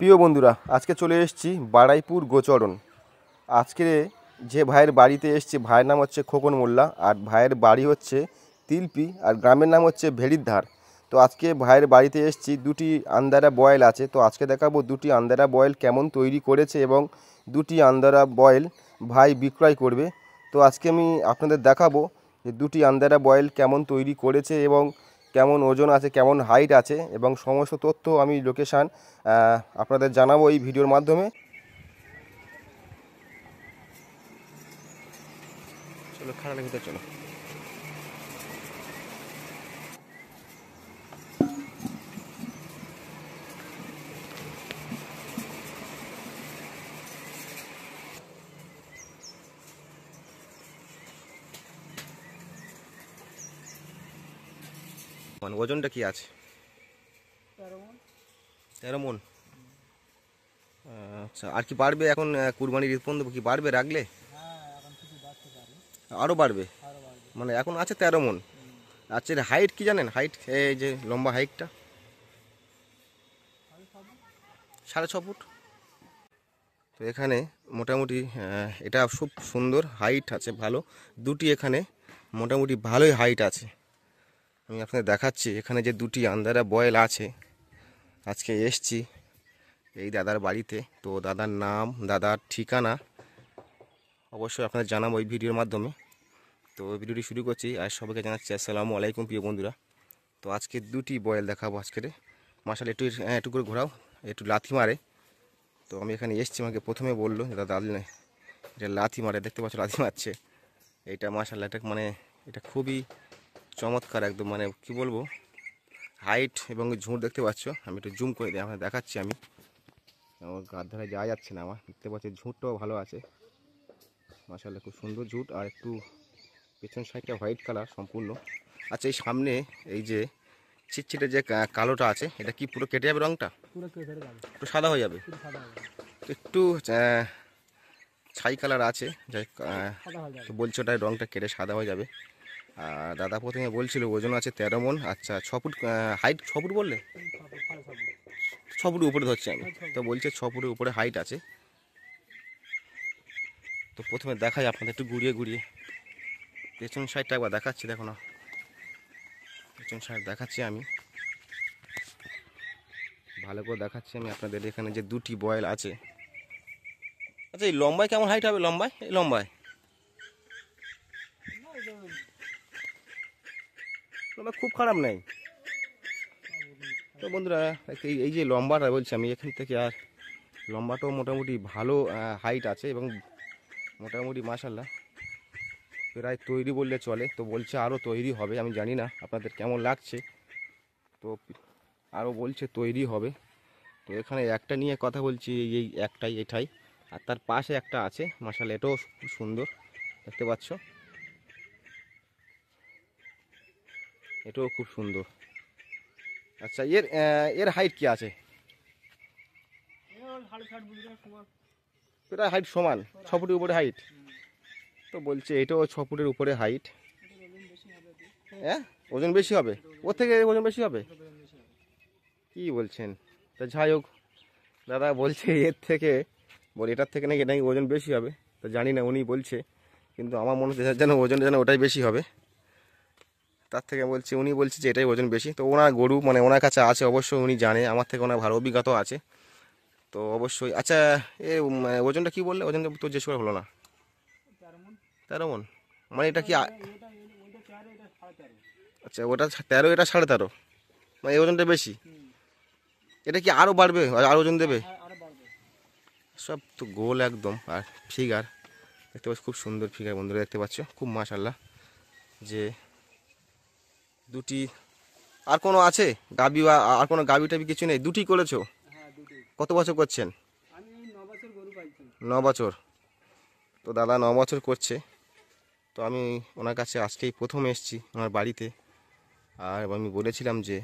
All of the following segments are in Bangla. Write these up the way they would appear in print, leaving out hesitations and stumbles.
প্রিয় বন্ধুরা, আজকে চলে এসেছি বারুইপুর গোচরণ। আজকে যে ভাইয়ের বাড়িতে এসেছি, ভাইয়ের নাম হচ্ছে খোকন মোল্লা, আর ভাইয়ের বাড়ি হচ্ছে তিলপি, আর গ্রামের নাম হচ্ছে ভেড়ির ধার। তো আজকে ভাইয়ের বাড়িতে এসেছি, দুটি আন্দারা বয়েল আছে। তো আজকে দেখাবো দুটি আন্দারা বয়েল কেমন তৈরি করেছে এবং দুটি আন্দারা বয়েল ভাই বিক্রয় করবে। তো আজকে আমি আপনাদের দেখাবো যে দুটি আন্দারা বয়েল কেমন তৈরি করেছে এবং কেমন ওজন আছে, কেমন হাইট আছে, এবং সমস্ত তথ্য আমি লোকেশান আপনাদের জানাবো এই ভিডিওর মাধ্যমে। চলো খানার ভিতরে চলো। মানে ওজনটা কি আছে? 13 মণ। আচ্ছা, আর কি বাড়বে এখন? কুরবানির ঈদ পর্যন্ত কি বাড়বে রাখলে? আরও বাড়বে? মানে এখন আছে 13 মণ। আচ্ছা, এর হাইট কি জানেন? হাইট, এই যে লম্বা হাইটটা 6.5 ফুট। তো এখানে মোটামুটি এটা খুব সুন্দর হাইট আছে, ভালো। দুটি এখানে মোটামুটি ভালোই হাইট আছে। আমি আপনাদের দেখাচ্ছি এখানে যে দুটি আন্দারা বয়েল আছে। আজকে এসছি এই দাদার বাড়িতে। তো দাদার নাম, দাদার ঠিকানা অবশ্যই আপনাদের জানাবো এই ভিডিওর মাধ্যমে। তো ভিডিওটি শুরু করছি, আর সবাইকে জানাচ্ছি আসসালামু আলাইকুম প্রিয় বন্ধুরা। তো আজকে দুটি বয়েল দেখাবো আজকের। মাশাআল্লাহ, একটু করে ঘোরাও, একটু লাথি মারে। তো আমি এখানে এসছি, আমাকে প্রথমে বললো দাদা এটা লাথি মারে, দেখতে পাচ্ছ লাথি মারছে। এইটা মাশাআল্লাহ, এটা মানে এটা খুবই চমৎকার একদম, মানে কি বলবো, হাইট এবং ঝুঁট দেখতে পাচ্ছ। আমি একটু জুম করে দিই, আপনাকে দেখাচ্ছি। আমি আমার গার ধারে যাওয়া যাচ্ছে না, আমার দেখতে পাচ্ছি ঝুঁটটাও ভালো আছে মাশাআল্লাহ, খুব সুন্দর ঝুঁট। আর একটু পেছন সাইডটা হোয়াইট কালার সম্পূর্ণ। আচ্ছা, এই সামনে এই যে ছিটছিটে যে কালোটা আছে, এটা কি পুরো কেটে যাবে? রঙটা একটু সাদা হয়ে যাবে, একটু ছাই কালার আছে, যাই তো বলছে ওটা রঙটা কেটে সাদা হয়ে যাবে। আর দাদা প্রথমে বলছিল ওজন আছে 13 মণ। আচ্ছা, 6 ফুট হাইট। 6 ফুট বললে? 6 ফুটের উপরে ধরছি আমি। তো বলছে 6 ফুটের উপরে হাইট আছে। তো প্রথমে দেখাই আপনাদের একটু ঘুরিয়ে ঘুরিয়ে পেছন সাইডটা একবার দেখাচ্ছি। দেখো না, পেছন সাইড দেখাচ্ছি আমি ভালো করে দেখাচ্ছি আমি আপনাদের। এখানে যে দুটি বয়েল আছে। আচ্ছা, এই লম্বায় কেমন হাইট হবে? লম্বায়, এই লম্বায় লম্বা খুব খারাপ নেই তো বন্ধুরা। এই যে লম্বাটা বলছি আমি, এখান থেকে আর লম্বাটাও মোটামুটি ভালো হাইট আছে এবং মোটামুটি মাশাআল্লাহ প্রায় তৈরি বললে চলে। তো বলছে আরও তৈরি হবে, আমি জানি না আপনাদের কেমন লাগছে। তো আরও বলছে তৈরি হবে। তো এখানে একটা নিয়ে কথা বলছি, এই এটাই। আর তার পাশে একটা আছে মাশাআল্লাহ, এটাও খুব সুন্দর দেখতে পাচ্ছ, এটাও খুব সুন্দর। আচ্ছা, এর হাইট কি আছে? প্রায় হাইট সমান, 6 ফুটের উপরে হাইট। তো বলছে এটাও 6 ফুটের উপরে হাইট। হ্যাঁ, ওজন বেশি হবে? ওর থেকে ওজন বেশি হবে? কি বলছেন? তা যাই হোক, দাদা বলছে এর থেকে, এটার থেকে নাকি ওজন বেশি হবে। তো জানি না, উনি বলছে, কিন্তু আমার মনে হচ্ছে যেন ওজন যেন ওটাই বেশি হবে। তার থেকে বলছে, উনি বলছে যে এটাই ওজন বেশি। তো ওনার গরু মানে ওনার কাছে আছে, অবশ্যই উনি জানে, আমার থেকে ওনার ভালো অভিজ্ঞতা আছে। তো অবশ্যই। আচ্ছা, ওজনটা কি বললে? ওজনটা তো জিজ্ঞেস করা হলো না। 13 মণ মানে এটা কি? আচ্ছা, ওটা 13, এটা 13.5, মানে এই ওজনটা বেশি। এটা কি আরও বাড়বে, আরও ওজন দেবে? সব তো গোল একদম। আর ফিগার দেখতে পাচ্ছ, খুব সুন্দর ফিগার বন্ধুরা, দেখতে পাচ্ছ খুব মাশাআল্লাহ। যে দুটি আর কোনো আছে গাবি, বা আর কোনো গাবি টাবি কিছু নেই? দুটি করেছো? কত বছর করছেন? 9 বছর। তো দাদা 9 বছর করছে। তো আমি ওনার কাছে আজকেই প্রথম এসেছি ওনার বাড়িতে। আর আমি বলেছিলাম যে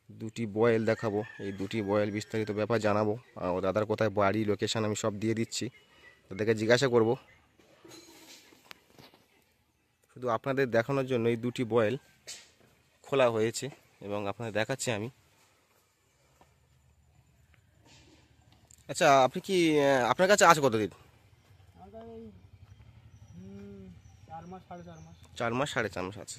দুটি বয়েল দেখাবো, এই দুটি বয়েল বিস্তারিত ব্যাপার জানাবো। আর ও দাদার কোথায় বাড়ি, লোকেশান আমি সব দিয়ে দিচ্ছি, তাদেরকে জিজ্ঞাসা করব। শুধু আপনাদের দেখানোর জন্য এই দুটি বয়েল খোলা হয়েছে এবং আপনাদের দেখাচ্ছি আমি। আচ্ছা আপনি কি আপনার কাছে আছে কতদিন? আমার এই 4 মাস 4.5 মাস। 4 মাস 4.5 মাস আছে।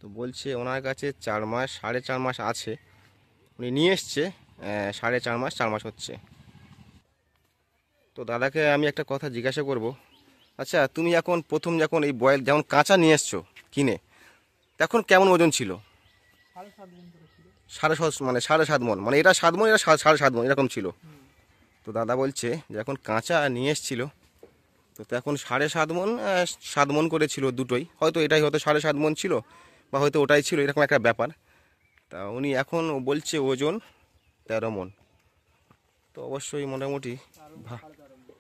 তো বলছে ওনার কাছে 4 মাস 4.5 মাস আছে, উনি নিয়ে এসছে 4.5 মাস 4 মাস হচ্ছে। তো দাদাকে আমি একটা কথা জিজ্ঞাসা করব, আচ্ছা তুমি এখন প্রথম যখন এই বয়েল যেমন কাঁচা নিয়ে এসছো কিনে, তখন কেমন ওজন ছিল? 7.5 মণ করে ছিল। 7.5 মানে 7.5 মণ, মানে এটা 7 মণ এটা 7.5 মণ এরকম ছিল। তো দাদা বলছে যে এখন কাঁচা নিয়ে এসছিল, তো এখন 7.5 মণ 7 মণ করে ছিল দুটোই, হয়তো এটাই হয়তো 7.5 মণ ছিল বা হয়তো ওটাই ছিল, এরকম একটা ব্যাপার। তা উনি এখন বলছে ওজন 13 মণ। তো অবশ্যই মোটামুটি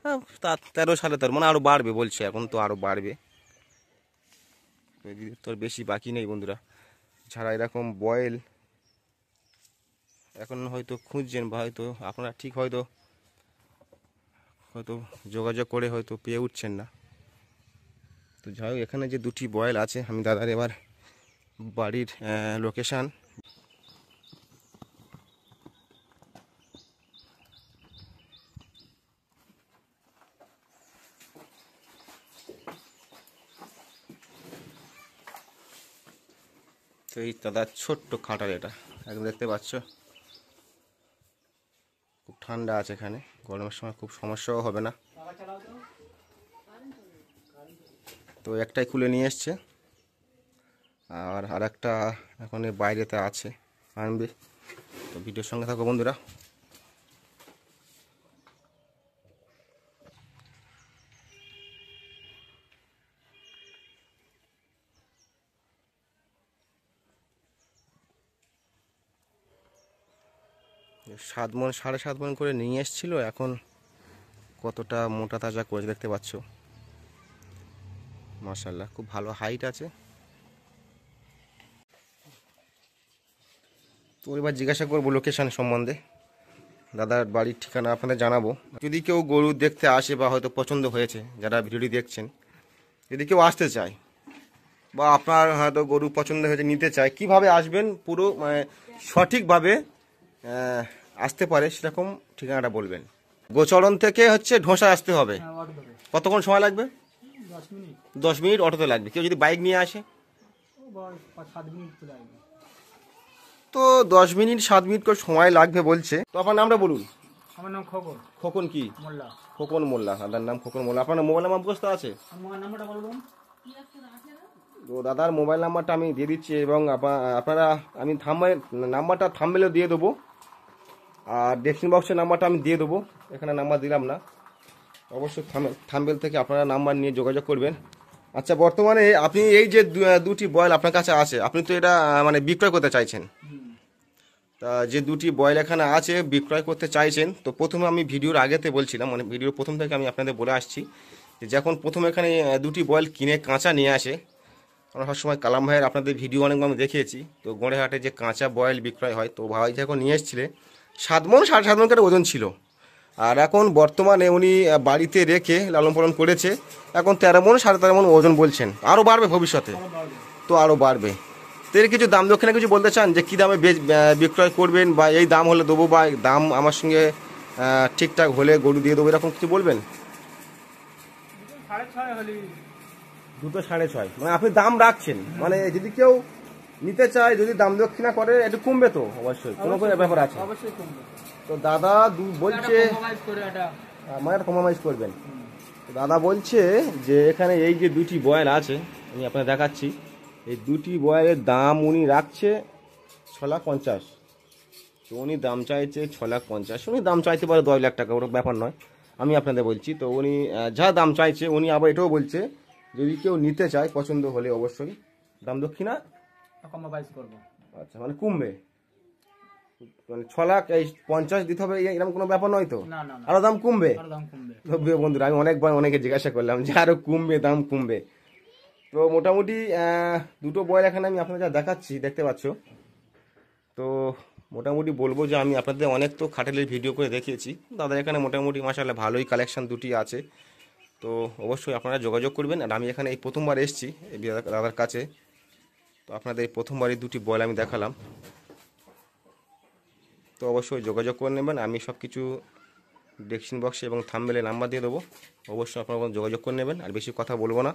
হ্যাঁ, তা 13 13.5 মানে আরও বাড়বে বলছে, এখন তো আরও বাড়বে। এদিকে তো আর বেশি বাকি নেই বন্ধুরা, যারা এরকম বয়েল এখন হয়তো খুঁজছেন বা হয়তো আপনারা ঠিক হয়তো হয়তো যোগাযোগ করে হয়তো পেয়ে উঠছেন না। তো যাই হোক, এখানে যে দুটি বয়েল আছে, আমি দাদার এবার বাড়ির লোকেশান তো এই দাদার ছোট্ট খাটাল, এটা একদম দেখতে পাচ্ছ, খুব ঠান্ডা আছে এখানে, গরমের সময় খুব সমস্যাও হবে না। তো একটাই খুলে নিয়ে এসছে, আর আরেকটা এখন এই বাইরেতে আছে, আনবে। তো ভিডিওর সঙ্গে থাকো বন্ধুরা। সাত মণ 7.5 মণ করে নিয়ে এসেছিল, এখন কতটা মোটা তাজা করে দেখতে পাচ্ছ, মাশাআল্লাহ খুব ভালো হাইট আছে। তো এবার জিজ্ঞাসা করবো লোকেশান সম্বন্ধে, দাদার বাড়ির ঠিকানা আপনাদের জানাবো। যদি কেউ গরু দেখতে আসে বা হয়তো পছন্দ হয়েছে, যারা ভিডিওটি দেখছেন, যদি কেউ আসতে চায় বা আপনার হয়তো গরু পছন্দ হয়েছে নিতে চায়, কিভাবে আসবেন পুরো মানে সঠিকভাবে আসতে পারে সেরকম ঠিকানাটা বলবেন। গোচরণ থেকে হচ্ছে ঢোসা আসতে হবে, হ্যাঁ, অটো ধরে কতক্ষণ সময় লাগবে? 10 মিনিট। 10 মিনিট অটোতে লাগবে। কেউ যদি বাইক নিয়ে আসে ও বা 7 মিনিট চলে আসবে। তো 10 মিনিট 7 মিনিট করে সময় লাগবে বলছে। তো আপনার নামটা বলুন। আমার নাম খোকন খোকন কি? মোল্লা। খোকন মোল্লা, দাদার নাম খোকন মোল্লা। আপনার মোবাইল নাম্বার মুখস্থ আছে? আমার নাম্বারটা বলবেন? তো দাদার মোবাইল নাম্বারটা আমি দিয়ে দিচ্ছি, এবং আপনারা আমি নাম্বারটা থাম্বনেলে দিয়ে দেবো, আর ডেসক্রিপশন বক্সের নাম্বারটা আমি দিয়ে দেবো, এখানে নাম্বার দিলাম না। অবশ্যই থাম্বনেল থেকে আপনারা নাম্বার নিয়ে যোগাযোগ করবেন। আচ্ছা, বর্তমানে আপনি এই যে দুটি বয়েল আপনার কাছে আছে, আপনি তো এটা মানে বিক্রয় করতে চাইছেন। তা যে দুটি বয়েল এখানে আছে বিক্রয় করতে চাইছেন, তো প্রথমে আমি ভিডিওর আগেতে বলছিলাম, মানে ভিডিওর প্রথম থেকে আমি আপনাদের বলে আসছি যে যখন প্রথমে এখানে দুটি বয়েল কিনে কাঁচা নিয়ে আসে, আমরা সবসময় কালাম ভাইয়ের আপনাদের ভিডিও অনেক আমি দেখেছি, তো গড়েহাটে যে কাঁচা বয়েল বিক্রয় হয়, তো ভাই যখন নিয়ে এসেছিলেন 7 মণ 7.5 মণ করে ওজন ছিল। আর এখন বর্তমানে উনি বাড়িতে রেখে লালন পালন করেছে, এখন 13 মণ 13.5 মণ ওজন বলছেন, আরও বাড়বে ভবিষ্যতে, তো আরও বাড়বে। তো এর কিছু দাম দক্ষিণে কিছু বলতে চান যে কী দামে বিক্রয় করবেন, বা এই দাম হলে দেবো, বা দাম আমার সঙ্গে ঠিকঠাক হলে গরু দিয়ে দেবো, এরকম কিছু বলবেন? 6.5 হলি। দুটো 6.5 মানে আপনি দাম রাখছেন, মানে যদি কেউ নিতে চায়, যদি দাম দক্ষিণা করে একটু কমবে তো অবশ্যই, কোনো কোনো ব্যাপার আছে। অবশ্যই কমবে। তো দাদা বলছে কম্প্রোমাইজ করে এটা। মানে কম্প্রোমাইজ করবেন। তো দাদা বলছে যে এখানে এই যে দুটি বয়েল আছে, আমি আপনাকে দেখাচ্ছি, এই দুটি বয়েলের দাম উনি রাখছে 6,50,000। তো উনি দাম চাইছে 6,50,000, উনি দাম চাইতে পারে 10 লাখ টাকা, ওর ব্যাপার নয়, আমি আপনাদের বলছি। তো উনি যা দাম চাইছে, উনি আবার এটাও বলছে যদি কেউ নিতে চায় পছন্দ হলে অবশ্যই দাম দক্ষিণা কম্প্রোমাইজ করব। আচ্ছা মানে কমবে, মানে 6,50,000 দিতে হবে এরকম কোনো ব্যাপার নয় তো? না না না, আরো দাম কমবে? আরো দাম কমবে। তো বন্ধুরা আমি অনেকবার অনেকে জিজ্ঞাসা করলাম যে আরো কমবে, দাম কমবে। তো মোটামুটি দুটো বয়েল এখানে আমি আপনাদের যা দেখাচ্ছি দেখতে পাচ্ছ। তো মোটামুটি বলবো যে আমি আপনাদের অনেক তো খাটেলের ভিডিও করে দেখিয়েছি, দাদা এখানে মোটামুটি মাশাআল্লাহ ভালোই কালেকশন দুটি আছে। তো অবশ্যই আপনারা যোগাযোগ করবেন। আর আমি এখানে এই প্রথমবার এসেছি এই দাদার কাছে, তো আপনাদের এই প্রথমবার এই দুটি বয়েল আমি দেখালাম। তো অবশ্যই যোগাযোগ করে নেবেন। আমি সব কিছু ডেসক্রিপশন বক্সে এবং থাম্বনেলে নাম্বার দিয়ে দেবো, অবশ্যই আপনারা যোগাযোগ করে নেবেন। আর বেশি কথা বলবো না,